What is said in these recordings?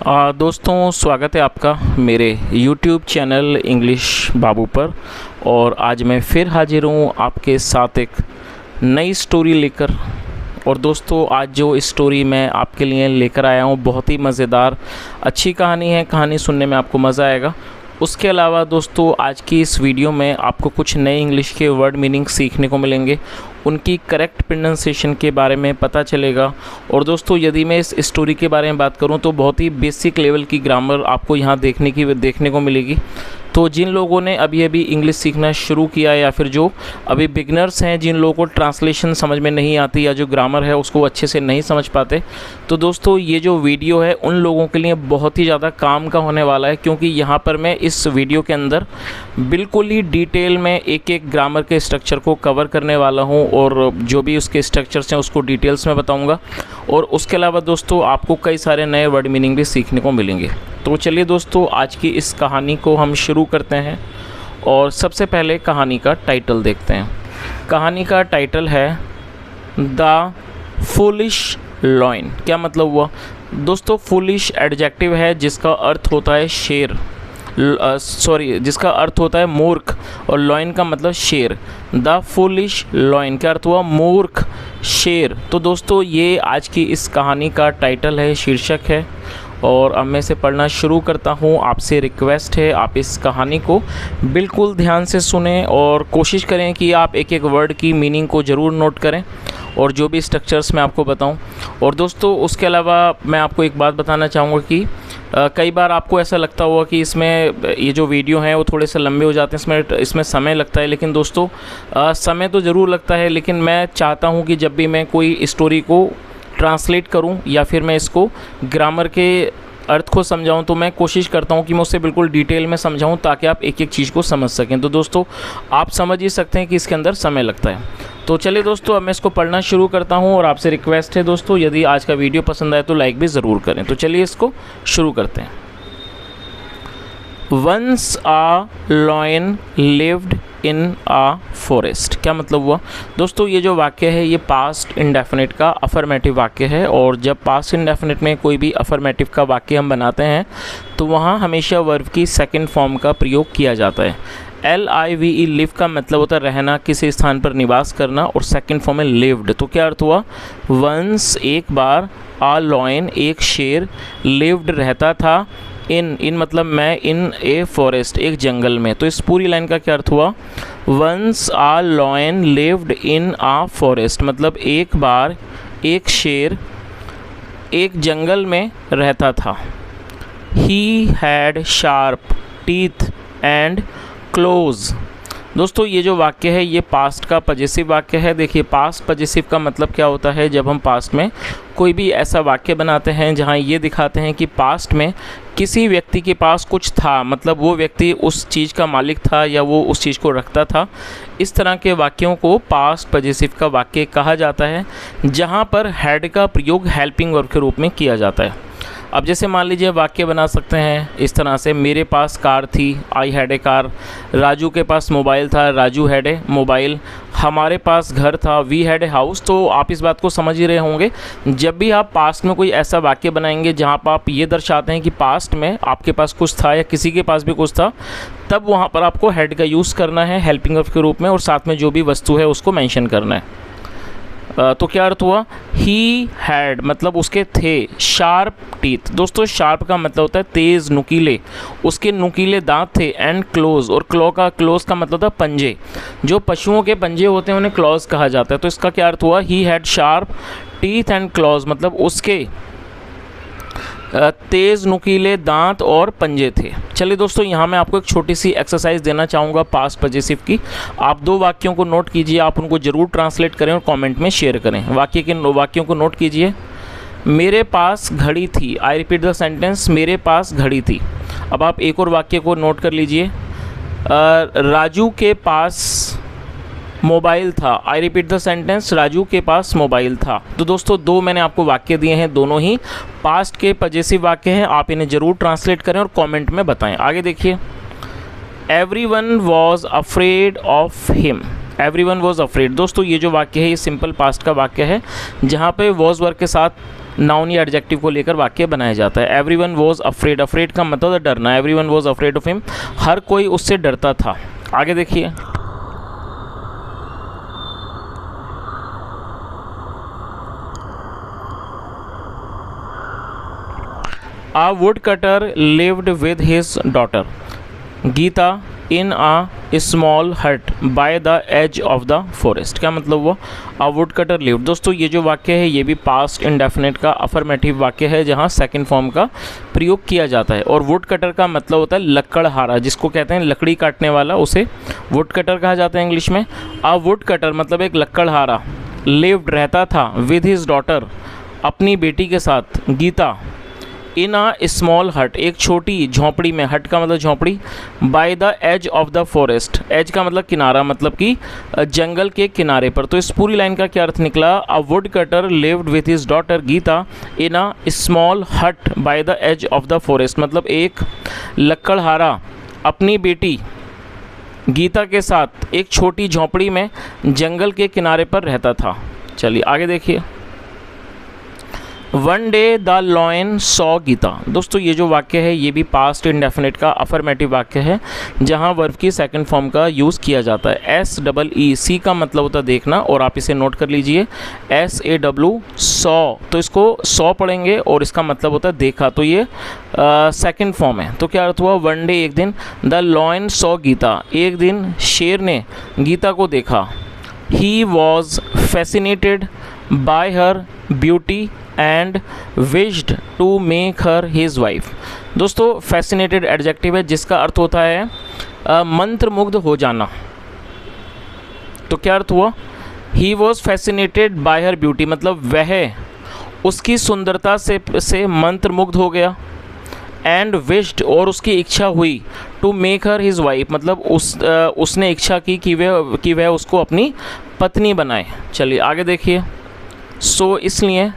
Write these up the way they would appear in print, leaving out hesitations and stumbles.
दोस्तों, स्वागत है आपका मेरे YouTube चैनल इंग्लिश बाबू पर। और आज मैं फिर हाजिर हूँ आपके साथ एक नई स्टोरी लेकर। और दोस्तों, आज जो स्टोरी मैं आपके लिए लेकर आया हूँ बहुत ही मज़ेदार अच्छी कहानी है। कहानी सुनने में आपको मज़ा आएगा। उसके अलावा दोस्तों, आज की इस वीडियो में आपको कुछ नए इंग्लिश के वर्ड मीनिंग सीखने को मिलेंगे, उनकी करेक्ट प्रोनाउंसिएशन के बारे में पता चलेगा। और दोस्तों, यदि मैं इस स्टोरी के बारे में बात करूं तो बहुत ही बेसिक लेवल की ग्रामर आपको यहां देखने को मिलेगी। तो जिन लोगों ने अभी इंग्लिश सीखना शुरू किया या फिर जो अभी बिगनर्स हैं, जिन लोगों को ट्रांसलेशन समझ में नहीं आती या जो ग्रामर है उसको अच्छे से नहीं समझ पाते, तो दोस्तों ये जो वीडियो है उन लोगों के लिए बहुत ही ज़्यादा काम का होने वाला है। क्योंकि यहाँ पर मैं इस वीडियो के अंदर बिल्कुल ही डिटेल में एक एक ग्रामर के स्ट्रक्चर को कवर करने वाला हूँ और जो भी उसके स्ट्रक्चर्स हैं उसको डिटेल्स में बताऊँगा। और उसके अलावा दोस्तों, आपको कई सारे नए वर्ड मीनिंग भी सीखने को मिलेंगे। तो चलिए दोस्तों, आज की इस कहानी को हम शुरू करते हैं। और सबसे पहले कहानी का टाइटल देखते हैं। कहानी का टाइटल है द फूलिश लॉइन। क्या मतलब हुआ दोस्तों? फूलिश एडजेक्टिव है जिसका अर्थ होता है शेर, जिसका अर्थ होता है मूर्ख, और लॉइन का मतलब शेर। द फूलिश लॉइन का अर्थ हुआ मूर्ख शेर। तो दोस्तों, ये आज की इस कहानी का टाइटल है, शीर्षक है। और अब मैं इसे पढ़ना शुरू करता हूँ। आपसे रिक्वेस्ट है, आप इस कहानी को बिल्कुल ध्यान से सुनें और कोशिश करें कि आप एक एक वर्ड की मीनिंग को ज़रूर नोट करें और जो भी स्ट्रक्चर्स मैं आपको बताऊं। और दोस्तों, उसके अलावा मैं आपको एक बात बताना चाहूँगा कि कई बार आपको ऐसा लगता होगा कि इसमें ये जो वीडियो हैं वो थोड़े से लंबे हो जाते हैं, इसमें समय लगता है। लेकिन दोस्तों, समय तो ज़रूर लगता है, लेकिन मैं चाहता हूँ कि जब भी मैं कोई स्टोरी को ट्रांसलेट करूं या फिर मैं इसको ग्रामर के अर्थ को समझाऊं, तो मैं कोशिश करता हूं कि मैं उससे बिल्कुल डिटेल में समझाऊं ताकि आप एक एक चीज़ को समझ सकें। तो दोस्तों, आप समझ ही सकते हैं कि इसके अंदर समय लगता है। तो चलिए दोस्तों, अब मैं इसको पढ़ना शुरू करता हूं। और आपसे रिक्वेस्ट है दोस्तों, यदि आज का वीडियो पसंद आए तो लाइक भी ज़रूर करें। तो चलिए इसको शुरू करते हैं। Once a lion lived in a forest. क्या मतलब हुआ दोस्तों? ये जो वाक्य है ये पास्ट इंडेफिनिट का अफर्मेटिव वाक्य है। और जब पास्ट इंडेफिनिट में कोई भी अफर्मेटिव का वाक्य हम बनाते हैं तो वहाँ हमेशा वर्ब की सेकंड फॉर्म का प्रयोग किया जाता है। LIVE लिव का मतलब होता है रहना, किसी स्थान पर निवास करना, और सेकंड फॉर्म है लिव्ड। तो क्या अर्थ हुआ? वंस एक बार, आ लॉयन एक शेर, लिव्ड रहता था, इन मतलब मैं, इन ए फॉरेस्ट एक जंगल में। तो इस पूरी लाइन का क्या अर्थ हुआ? Once a lion lived in a forest मतलब एक बार एक शेर एक जंगल में रहता था। He had sharp teeth and close. दोस्तों, ये जो वाक्य है ये पास्ट का पजेसिव वाक्य है। देखिए, पास्ट पजेसिव का मतलब क्या होता है? जब हम पास्ट में कोई भी ऐसा वाक्य बनाते हैं जहाँ ये दिखाते हैं कि पास्ट में किसी व्यक्ति के पास कुछ था, मतलब वो व्यक्ति उस चीज़ का मालिक था या वो उस चीज़ को रखता था, इस तरह के वाक्यों को पास्ट पजेसिव का वाक्य कहा जाता है, जहाँ पर हैड का प्रयोग हेल्पिंग वर्ब के रूप में किया जाता है। अब जैसे मान लीजिए वाक्य बना सकते हैं इस तरह से, मेरे पास कार थी, I had a car. Raju के पास मोबाइल था, राजू हैड ए मोबाइल। हमारे पास घर था, वी हैड ए हाउस। तो आप इस बात को समझ ही रहे होंगे, जब भी आप पास्ट में कोई ऐसा वाक्य बनाएंगे जहाँ पर आप ये दर्शाते हैं कि पास्ट में आपके पास कुछ था या किसी के पास भी कुछ था, तब वहाँ पर आपको हैड का यूज़ करना है हेल्पिंग वर्ब के रूप में, और साथ में जो भी वस्तु है उसको मेंशन करना है। तो क्या अर्थ हुआ? ही हैड मतलब उसके थे शार्प टीथ। दोस्तों, शार्प का मतलब होता है तेज़, नुकीले, उसके नुकीले दांत थे। एंड क्लोज, और क्लोज का मतलब था पंजे। जो पशुओं के पंजे होते हैं उन्हें क्लॉज कहा जाता है। तो इसका क्या अर्थ हुआ? He had sharp teeth and clause मतलब उसके तेज़ नुकीले दांत और पंजे थे। चलिए दोस्तों, यहाँ मैं आपको एक छोटी सी एक्सरसाइज देना चाहूँगा पास्ट पजेसिव की। आप दो वाक्यों को नोट कीजिए, आप उनको ज़रूर ट्रांसलेट करें और कमेंट में शेयर करें। वाक्यों को नोट कीजिए। मेरे पास घड़ी थी। आई रिपीट द सेंटेंस, मेरे पास घड़ी थी। अब आप एक और वाक्य को नोट कर लीजिए। राजू के पास मोबाइल था। I repeat the sentence, Raju के पास मोबाइल था। तो दोस्तों, दो मैंने आपको वाक्य दिए हैं, दोनों ही पास्ट के पजेसिव वाक्य हैं। आप इन्हें ज़रूर ट्रांसलेट करें और कमेंट में बताएं। आगे देखिए, everyone was afraid of him. Everyone was afraid. दोस्तों, ये जो वाक्य है ये सिंपल पास्ट का वाक्य है, जहाँ पे वॉज वर्ग के साथ नाउन या एडजेक्टिव को लेकर वाक्य बनाया जाता है। एवरीवन वॉज अफ्रेड, अफ्रेड का मतलब है डरना, everyone was afraid of him, हर कोई उससे डरता था। आगे देखिए, A woodcutter lived with his daughter Geeta in a small hut by the edge of the forest। क्या मतलब हुआ? A woodcutter lived। दोस्तों ये जो वाक्य है ये भी पास्ट इंडेफिनिट का अफर्मेटिव वाक्य है जहाँ सेकंड फॉर्म का प्रयोग किया जाता है। और वुडकटर का मतलब होता है लकड़हारा, जिसको कहते हैं लकड़ी काटने वाला, उसे वुडकटर कहा जाता है इंग्लिश में। A woodcutter मतलब एक लकड़हारा, lived रहता था, with his daughter अपनी बेटी के साथ, गीता, इन आ स्मॉल हट एक छोटी झोंपड़ी में, हट का मतलब झोंपड़ी, by the edge of the forest, edge का मतलब किनारा, मतलब कि जंगल के किनारे पर। तो इस पूरी लाइन का क्या अर्थ निकला? A wood cutter lived with his daughter Geeta in a small hut by the edge of the forest, मतलब एक लकड़हारा अपनी बेटी गीता के साथ एक छोटी झोंपड़ी में जंगल के किनारे पर रहता था। चलिए आगे देखिए, one day the lion saw Geeta. दोस्तों ये जो वाक्य है ये भी पास्ट इंडेफिनिट का अफर्मेटिव वाक्य है जहाँ वर्ब की सेकंड फॉर्म का यूज़ किया जाता है। SEE का मतलब होता है देखना, और आप इसे नोट कर लीजिए, SAW सॉ, तो इसको सॉ पढ़ेंगे और इसका मतलब होता है देखा, तो ये सेकंड फॉर्म है। तो क्या अर्थ हुआ? वन डे एक दिन, द लॉयन सॉ गीता एक दिन शेर ने गीता को देखा, he was fascinated by her beauty and wished to make her his wife. दोस्तों फैसिनेटेड एडजेक्टिव है जिसका अर्थ होता है मंत्रमुग्ध हो जाना। तो क्या अर्थ हुआ? ही was fascinated by her beauty मतलब वह उसकी सुंदरता से मंत्रमुग्ध हो गया, एंड विश्ड और उसकी इच्छा हुई, to make her his wife मतलब उसने इच्छा की कि वह उसको अपनी पत्नी बनाए। चलिए आगे देखिए, सो इसलिए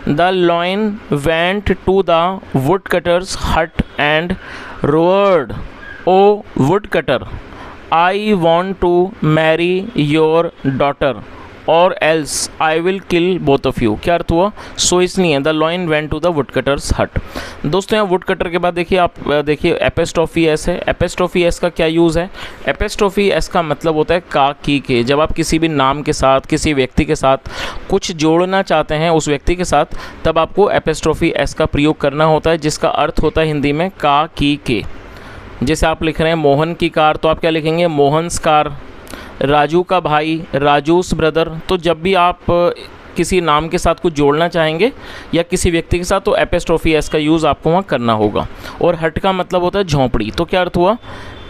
the lion went to the woodcutter's hut and roared, O woodcutter I want to marry your daughter or else I will kill both of you. क्या अर्थ हुआ? सो इसलिए the lion went to the woodcutter's hut. दोस्तों यहाँ woodcutter के बाद देखिए, आप देखिए एपेस्ट्रोफी एस है। एपेस्ट्रोफी एस का क्या यूज़ है? एपेस्ट्रोफी एस का मतलब होता है का, की, के। जब आप किसी भी नाम के साथ, किसी व्यक्ति के साथ कुछ जोड़ना चाहते हैं उस व्यक्ति के साथ, तब आपको एपेस्ट्रोफी एस का प्रयोग करना होता है, जिसका अर्थ होता है हिंदी में का, की, के। जैसे आप लिख रहे हैं मोहन की कार, तो आप क्या लिखेंगे? मोहन्स कार। राजू का भाई, राजूस ब्रदर। तो जब भी आप किसी नाम के साथ कुछ जोड़ना चाहेंगे या किसी व्यक्ति के साथ, तो एपेस्ट्रोफी एस का यूज़ आपको वहाँ करना होगा। और हट का मतलब होता है झोंपड़ी। तो क्या अर्थ हुआ?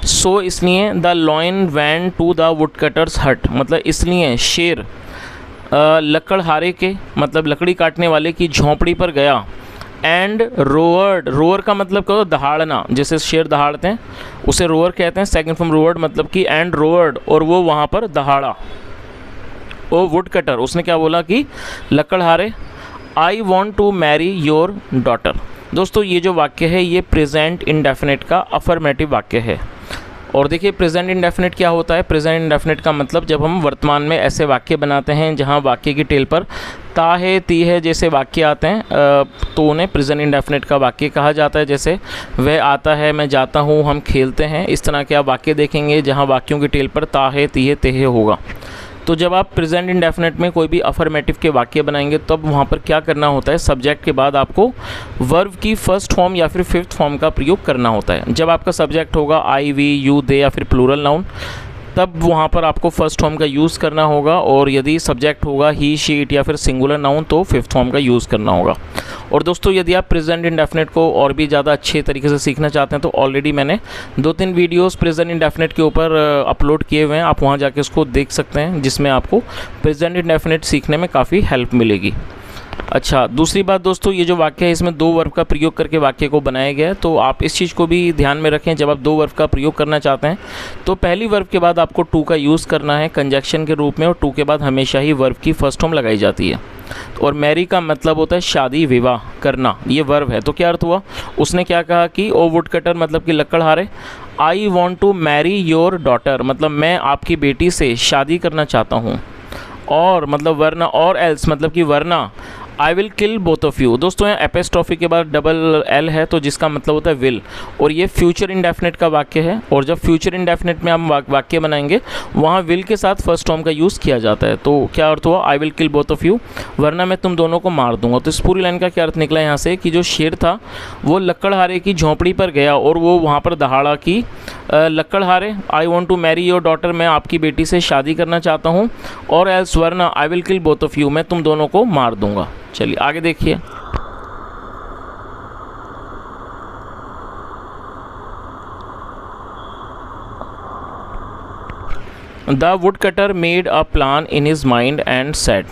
सो इसलिए the lion went to the woodcutter's hut मतलब इसलिए शेर लकड़हारे के मतलब लकड़ी काटने वाले की झोंपड़ी पर गया, एंड रोअर्ड, रोअर का मतलब क्या होता है? दहाड़ना। जैसे शेर दहाड़ते हैं उसे रोअर कहते हैं, सेकंड फॉर्म रोअर्ड मतलब कि एंड रोअर्ड, और वो वहाँ पर दहाड़ा। ओ वुडकटर उसने क्या बोला कि लकड़हारे, I want to marry your daughter. दोस्तों ये जो वाक्य है ये प्रेजेंट इंडेफिनिट का अफर्मेटिव वाक्य है। और देखिए प्रेजेंट इंडेफिनिट क्या होता है? प्रेजेंट इंडेफिनिट का मतलब जब हम वर्तमान में ऐसे वाक्य बनाते हैं जहां वाक्य की टेल पर ता है, ती है जैसे वाक्य आते हैं, तो उन्हें प्रेजेंट इंडेफिनिट का वाक्य कहा जाता है। जैसे वह आता है, मैं जाता हूँ, हम खेलते हैं। इस तरह के आप वाक्य देखेंगे जहाँ वाक्यों की टेल पर ता है, ती है, ते है होगा। तो जब आप प्रेजेंट इंडेफिनिट में कोई भी अफर्मेटिव के वाक्य बनाएंगे तब वहाँ पर क्या करना होता है? सब्जेक्ट के बाद आपको वर्ब की फर्स्ट फॉर्म या फिर फिफ्थ फॉर्म का प्रयोग करना होता है। जब आपका सब्जेक्ट होगा आई, वी, यू, दे या फिर प्लूरल नाउन, तब वहाँ पर आपको फर्स्ट फॉर्म का यूज़ करना होगा। और यदि सब्जेक्ट होगा ही, शी, इट या फिर सिंगुलर नाउन, तो फिफ्थ फॉर्म का यूज़ करना होगा। और दोस्तों यदि आप प्रेजेंट इंडेफिनिट को और भी ज़्यादा अच्छे तरीके से सीखना चाहते हैं तो ऑलरेडी मैंने 2-3 वीडियोस प्रेजेंट इंडेफिनिट के ऊपर अपलोड किए हुए हैं, आप वहाँ जाके उसको देख सकते हैं, जिसमें आपको प्रेजेंट इंडेफिनिट सीखने में काफ़ी हेल्प मिलेगी। अच्छा, दूसरी बात दोस्तों, ये जो वाक्य है इसमें 2 वर्ब का प्रयोग करके वाक्य को बनाया गया है, तो आप इस चीज़ को भी ध्यान में रखें। जब आप 2 वर्ब का प्रयोग करना चाहते हैं तो पहली वर्ब के बाद आपको टू का यूज़ करना है कंजक्शन के रूप में, और टू के बाद हमेशा ही वर्ब की फर्स्ट फॉर्म लगाई जाती है। और मैरी का मतलब होता है शादी, विवाह करना, ये वर्ब है। तो क्या अर्थ हुआ? उसने क्या कहा कि ओ वुडकटर मतलब कि लकड़हारे, I want to marry your daughter मतलब मैं आपकी बेटी से शादी करना चाहता हूँ, और मतलब वरना, और एल्स मतलब कि वरना, I will kill both of you. दोस्तों यहाँ एपिस्ट्रॉफी के बाद डबल एल है तो जिसका मतलब होता है विल, और ये फ्यूचर इंडेफिनिट का वाक्य है, और जब फ्यूचर इंडेफिनिट में हम वाक्य बनाएंगे वहाँ विल के साथ फर्स्ट फॉर्म का यूज़ किया जाता है। तो क्या अर्थ हुआ, आई will kill both of you, वरना मैं तुम दोनों को मार दूंगा। तो इस पूरी लाइन का क्या अर्थ निकला यहाँ से कि जो शेर था वो लक्कड़हारे की झोंपड़ी पर गया और वो वहाँ पर दहाड़ा कि लक्कड़हारे, I want to marry your daughter, मैं आपकी बेटी से शादी करना चाहता हूँ, और एल्स वरना I will kill both of you, मैं तुम दोनों को मार दूंगा। चलिए आगे देखिए। The wood cutter made a plan in his mind and said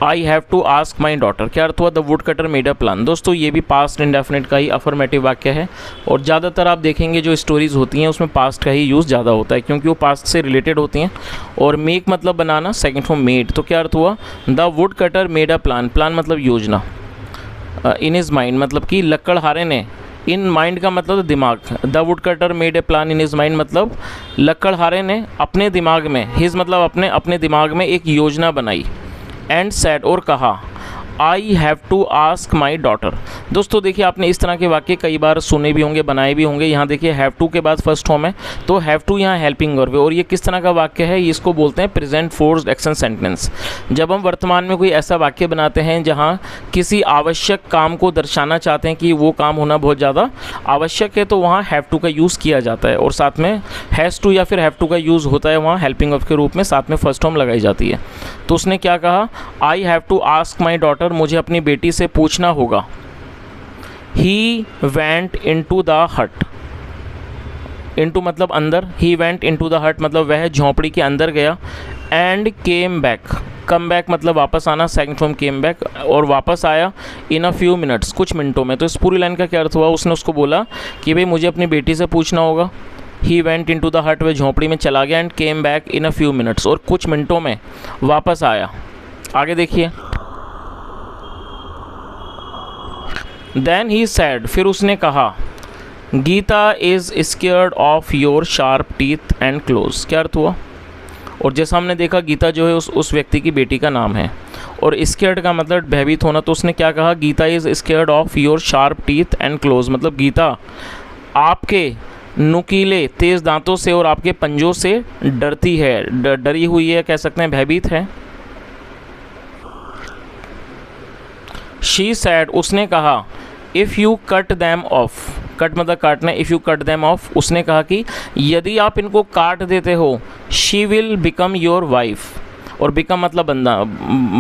I have to ask my daughter. क्या अर्थ हुआ, the wood cutter made a plan. दोस्तों ये भी पास्ट इंडेफिनिट का ही अफर्मेटिव वाक्य है, और ज़्यादातर आप देखेंगे जो स्टोरीज़ होती हैं उसमें पास्ट का ही यूज़ ज़्यादा होता है क्योंकि वो पास्ट से रिलेटेड होती हैं। और मेक मतलब बनाना, सेकंड फॉर्म मेड। तो क्या अर्थ हुआ, the wood cutter made a plan, plan मतलब योजना, इन हिज माइंड मतलब कि लक्कड़हारे ने, इन माइंड का मतलब दिमाग, the wood cutter made a plan in his mind मतलब लक्कड़हारे ने अपने दिमाग में, हिज मतलब अपने दिमाग में एक योजना बनाई, एंड सेड और कहा I have to ask my daughter. दोस्तों देखिए आपने इस तरह के वाक्य कई बार सुने भी होंगे, बनाए भी होंगे। यहाँ देखिए हैव टू के बाद फर्स्ट फॉर्म है, तो हैव टू यहाँ हेल्पिंग वर्ब है, और ये किस तरह का वाक्य है, इसको बोलते हैं प्रेजेंट फोर्स्ड एक्शन सेंटेंस। जब हम वर्तमान में कोई ऐसा वाक्य बनाते हैं जहाँ किसी आवश्यक काम को दर्शाना चाहते हैं कि वो काम होना बहुत ज़्यादा आवश्यक है, तो वहाँ हैव टू का यूज़ किया जाता है, और साथ में हैज़ टू या फिर हैव टू का यूज़ होता है वहाँ हेल्पिंग वर्ब के रूप में, साथ में फर्स्ट फॉर्म लगाई जाती है। तो उसने क्या कहा, I have to ask my daughter, मुझे अपनी बेटी से पूछना होगा। He went into the hut, into मतलब अंदर, ही वेंट इनटू द हट मतलब वह झोंपड़ी के अंदर गया, and came back, come back मतलब वापस आना, सेकंड फॉर्म केम बैक, और वापस आया इन अ फ्यू मिनट्स, कुछ मिनटों में। तो इस पूरी लाइन का क्या अर्थ हुआ, उसने उसको बोला कि भाई मुझे अपनी बेटी से पूछना होगा। ही वेंट इनटू द हट, वह झोंपड़ी में चला गया, and came back in a few minutes, और कुछ मिनटों में वापस आया। आगे देखिए। देन ही सैड, फिर उसने कहा Geeta is scared of your sharp teeth and claws. क्या अर्थ हुआ, और जैसा हमने देखा गीता जो है उस व्यक्ति की बेटी का नाम है, और स्केयर्ड का मतलब भयभीत होना। तो उसने क्या कहा, Geeta is scared of your sharp teeth and claws मतलब गीता आपके नुकीले तेज़ दांतों से और आपके पंजों से डरती है, डरी हुई है, कह सकते हैं भयभीत है। शी सैड, उसने कहा if you cut them off, cut मतलब काटना, if you cut them off, उसने कहा कि यदि आप इनको काट देते हो, she will become your wife, और बिकम मतलब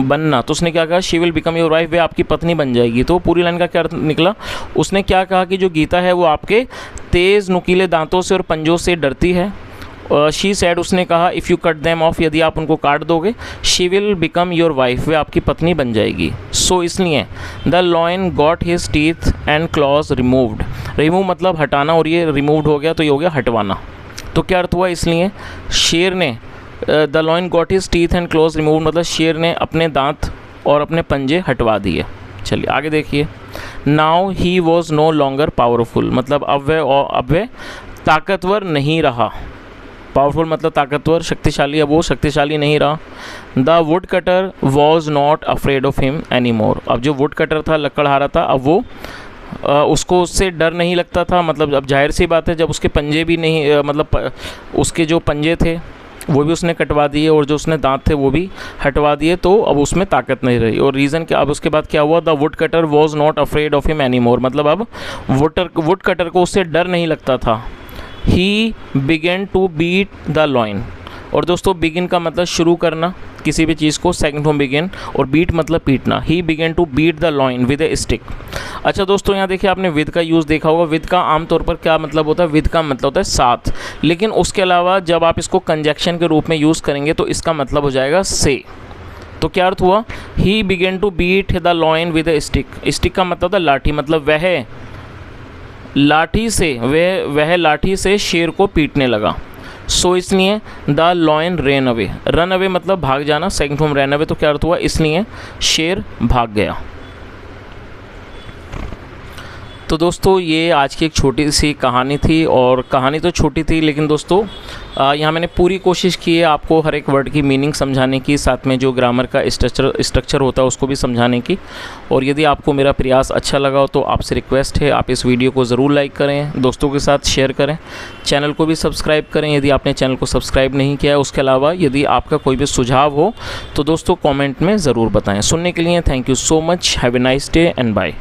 बनना। तो उसने क्या कहा, she will become your wife, वे आपकी पत्नी बन जाएगी। तो पूरी लाइन का क्या अर्थ निकला, उसने क्या कहा कि जो गीता है वो आपके तेज़ नुकीले दांतों से और पंजों से डरती है। शी सैड, उसने कहा if you cut them off, यदि आप उनको काट दोगे, she will become your wife, वे आपकी पत्नी बन जाएगी। सो इसलिए the lion got his teeth and claws removed, remove मतलब हटाना, और ये रिमूव्ड हो गया तो ये हो गया हटवाना। तो क्या अर्थ हुआ, इसलिए शेर ने, the lion got his teeth and claws removed मतलब शेर ने अपने दांत और अपने पंजे हटवा दिए। चलिए आगे देखिए। Now he was no longer powerful मतलब अब वह ताकतवर नहीं रहा। पावरफुल मतलब ताकतवर, शक्तिशाली, अब वो शक्तिशाली नहीं रहा। The wood cutter was not afraid of him any more, अब जो वुड कटर था, लकड़हारा था, अब वो उसको उससे डर नहीं लगता था। मतलब अब जाहिर सी बात है, जब उसके पंजे भी नहीं, मतलब उसके जो पंजे थे वो भी उसने कटवा दिए और जो उसने दांत थे वो भी हटवा दिए, तो अब उसमें ताकत नहीं रही। और रीज़न क्या, अब उसके बाद क्या हुआ, the wood cutter was not afraid of him any more मतलब अब वुड कटर को उससे डर नहीं लगता था। He began to beat the lion, और दोस्तों बिगिन का मतलब शुरू करना किसी भी चीज़ को, सेकंड फॉर्म बिगिन, और बीट मतलब पीटना। He began to beat the lion with a stick. अच्छा दोस्तों यहाँ देखिए आपने विद का यूज़ देखा होगा। विद का आमतौर पर क्या मतलब होता है, विद का मतलब होता है साथ, लेकिन उसके अलावा जब आप इसको कंजक्शन के रूप में यूज़ करेंगे तो इसका मतलब हो जाएगा से। तो क्या अर्थ हुआ, he began to beat the lion with a stick. Stick का मतलब था लाठी, मतलब वह लाठी से शेर को पीटने लगा। सो इसलिए the lion rain away, run away मतलब भाग जाना, सेकंड फॉर्म रैन अवे। तो क्या अर्थ हुआ, इसलिए शेर भाग गया। तो दोस्तों ये आज की एक छोटी सी कहानी थी, और कहानी तो छोटी थी लेकिन दोस्तों यहाँ मैंने पूरी कोशिश की है आपको हर एक वर्ड की मीनिंग समझाने की, साथ में जो ग्रामर का स्ट्रक्चर होता है उसको भी समझाने की। और यदि आपको मेरा प्रयास अच्छा लगा हो तो आपसे रिक्वेस्ट है आप इस वीडियो को ज़रूर लाइक करें, दोस्तों के साथ शेयर करें, चैनल को भी सब्सक्राइब करें यदि आपने चैनल को सब्सक्राइब नहीं किया है। उसके अलावा यदि आपका कोई भी सुझाव हो तो दोस्तों कॉमेंट में ज़रूर बताएँ। सुनने के लिए thank you so much. Have a nice day and bye.